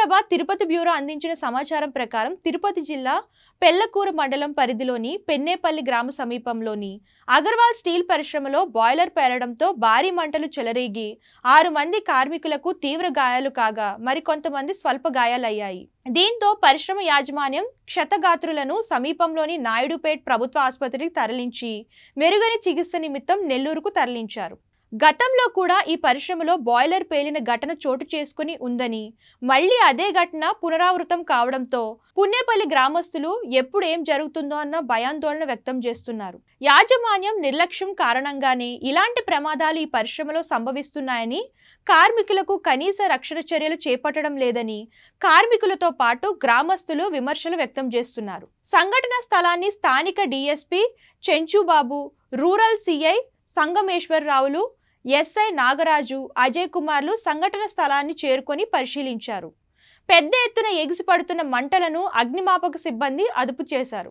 Andhraprabha Tirupati bureau అందించిన సమాచారం ప్రకారం తిరుపతి జిల్లా పెళ్లకూరు మండలం పరిధిలోని పెన్నేపల్లి గ్రామ సమీపంలోని అగర్వాల్ స్టీల్ పరిశ్రమలో బాయిలర్ పేలడంతో భారీ మంటలు చెలరేగి 6 మంది కార్మికులకు తీవ్ర గాయాలు కాగా మరికొంతమంది స్వల్ప గాయాలయ్యాయి. దీంతో పరిశ్రమ యాజమాన్యం క్షతగాత్రులను సమీపంలోని నాయుడుపేట్ ప్రభుత్వ ఆసుపత్రికి తరలించి మెరుగైన చికిత్స నిమిత్తం నెల్లూరుకు తరలించారు. గతంలో కూడా ఈ పరిశ్రమలో బాయిలర్ పేలిన ఘటన చోటు చేసుకుని ఉందని, మళ్లీ అదే ఘటన పునరావృతం కావడంతో పున్నేపల్లి గ్రామస్తులు ఎప్పుడు ఏం జరుగుతుందో అన్న భయాందోళన వ్యక్తం చేస్తున్నారు. యాజమాన్యం నిర్లక్ష్యం కారణంగానే ఇలాంటి ప్రమాదాలు ఈ పరిశ్రమలో సంభవిస్తున్నాయని, కార్మికులకు కనీస రక్షణ చర్యలు చేపట్టడం లేదని కార్మికులతో పాటు గ్రామస్తులు విమర్శలు వ్యక్తం చేస్తున్నారు. సంఘటన స్థలాన్ని స్థానిక డీఎస్పీ చెంచుబాబు, రూరల్ సిఐ సంగమేశ్వరరావులు, ఎస్ఐ నాగరాజు, అజయ్ కుమార్లు సంఘటన స్థలాన్ని చేరుకొని పరిశీలించారు. పెద్ద ఎత్తున ఎగిసిపడుతున్న మంటలను అగ్నిమాపక సిబ్బంది అదుపు చేశారు.